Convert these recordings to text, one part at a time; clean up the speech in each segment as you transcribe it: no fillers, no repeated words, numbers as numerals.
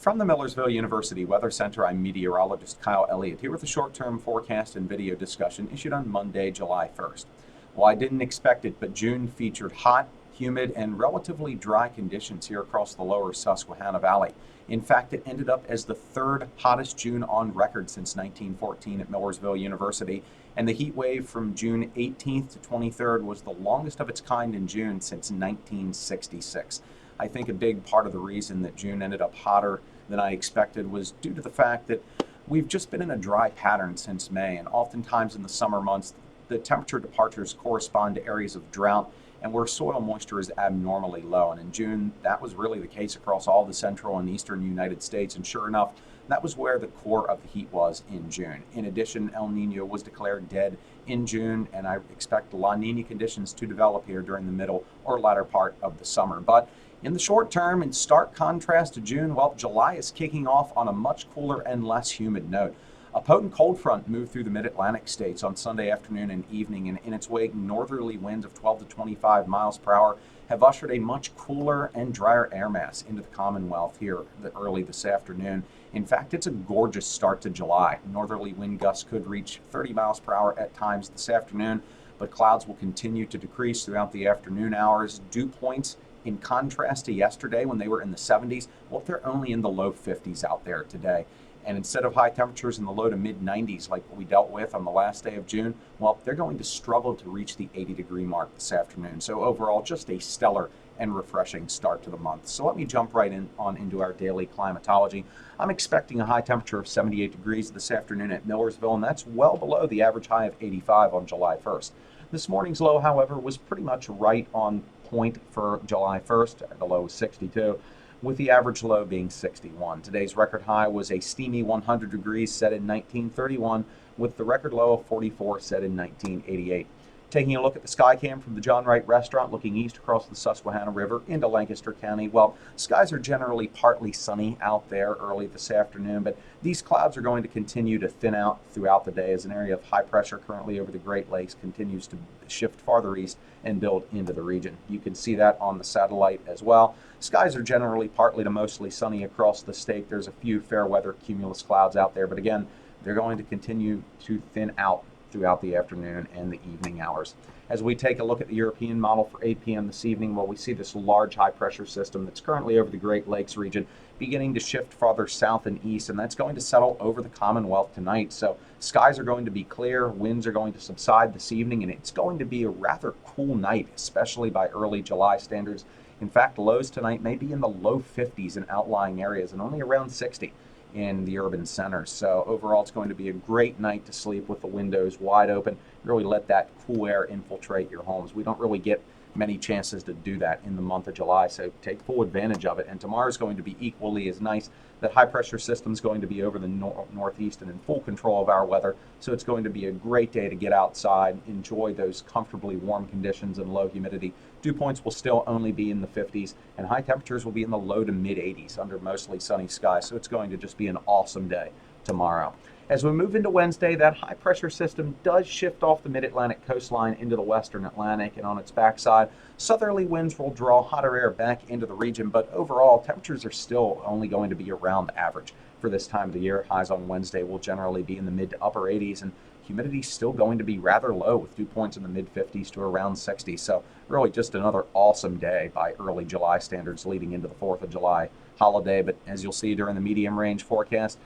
From the Millersville University Weather Center, I'm meteorologist Kyle Elliott here with a short-term forecast and video discussion issued on Monday, July 1st. Well, I didn't expect it, but June featured hot, humid, and relatively dry conditions here across the lower Susquehanna Valley. In fact, it ended up as the third hottest June on record since 1914 at Millersville University, and the heat wave from June 18th to 23rd was the longest of its kind in June since 1966. I think a big part of the reason that June ended up hotter than I expected was due to the fact that we've just been in a dry pattern since May, and oftentimes in the summer months, the temperature departures correspond to areas of drought and where soil moisture is abnormally low. And in June, that was really the case across all the central and eastern United States, and sure enough, that was where the core of the heat was in June. In addition, El Nino was declared dead in June, and I expect La Nina conditions to develop here during the middle or latter part of the summer. But in the short term, in stark contrast to June, well, July is kicking off on a much cooler and less humid note. A potent cold front moved through the mid-Atlantic states on Sunday afternoon and evening, and in its wake, northerly winds of 12 to 25 miles per hour have ushered a much cooler and drier air mass into the Commonwealth here early this afternoon. In fact, it's a gorgeous start to July. Northerly wind gusts could reach 30 miles per hour at times this afternoon, but clouds will continue to decrease throughout the afternoon hours. Dew points, in contrast to yesterday when they were in the 70s, well, they're only in the low 50s out there today. And instead of high temperatures in the low to mid 90s like we dealt with on the last day of June, well, they're going to struggle to reach the 80-degree mark this afternoon. So overall, just a stellar and refreshing start to the month. So let me jump right into our daily climatology. I'm expecting a high temperature of 78 degrees this afternoon at Millersville, and that's well below the average high of 85 on July 1st. This morning's low, however, was pretty much right on point for July 1st. The low was 62. With the average low being 61. Today's record high was a steamy 100 degrees set in 1931, with the record low of 44 set in 1988. Taking a look at the Skycam from the John Wright restaurant looking east across the Susquehanna River into Lancaster County, well, skies are generally partly sunny out there early this afternoon, but these clouds are going to continue to thin out throughout the day as an area of high pressure currently over the Great Lakes continues to shift farther east and build into the region. You can see that on the satellite as well. Skies are generally partly to mostly sunny across the state. There's a few fair weather cumulus clouds out there, but again, they're going to continue to thin out throughout the afternoon and the evening hours. As we take a look at the European model for 8 p.m. this evening, well, we see this large high-pressure system that's currently over the Great Lakes region beginning to shift farther south and east, and that's going to settle over the Commonwealth tonight. So skies are going to be clear, winds are going to subside this evening, and it's going to be a rather cool night, especially by early July standards. In fact, lows tonight may be in the low 50s in outlying areas and only around 60 in the urban centers. So overall, it's going to be a great night to sleep with the windows wide open. Really let that cool air infiltrate your homes. We don't really get many chances to do that in the month of July, so take full advantage of it. And tomorrow is going to be equally as nice. That high pressure system is going to be over the northeast and in full control of our weather, so it's going to be a great day to get outside, enjoy those comfortably warm conditions and low humidity. Dew points will still only be in the 50s, and high temperatures will be in the low to mid 80s under mostly sunny skies, so it's going to just be an awesome day tomorrow. As we move into Wednesday, that high pressure system does shift off the mid-Atlantic coastline into the western Atlantic, and on its backside, southerly winds will draw hotter air back into the region, but overall, temperatures are still only going to be around average for this time of the year. Highs on Wednesday will generally be in the mid to upper 80s, and humidity is still going to be rather low with dew points in the mid 50s to around 60. So really just another awesome day by early July standards leading into the 4th of July holiday. But as you'll see during the medium range forecast,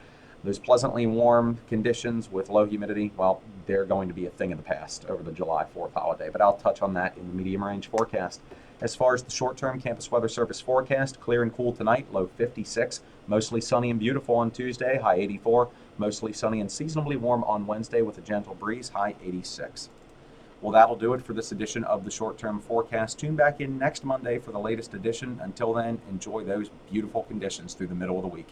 those pleasantly warm conditions with low humidity, well, they're going to be a thing of the past over the July 4th holiday, but I'll touch on that in the medium range forecast. As far as the short-term Campus Weather Service forecast, clear and cool tonight, low 56, mostly sunny and beautiful on Tuesday, high 84, mostly sunny and seasonably warm on Wednesday with a gentle breeze, high 86. Well, that'll do it for this edition of the short-term forecast. Tune back in next Monday for the latest edition. Until then, enjoy those beautiful conditions through the middle of the week.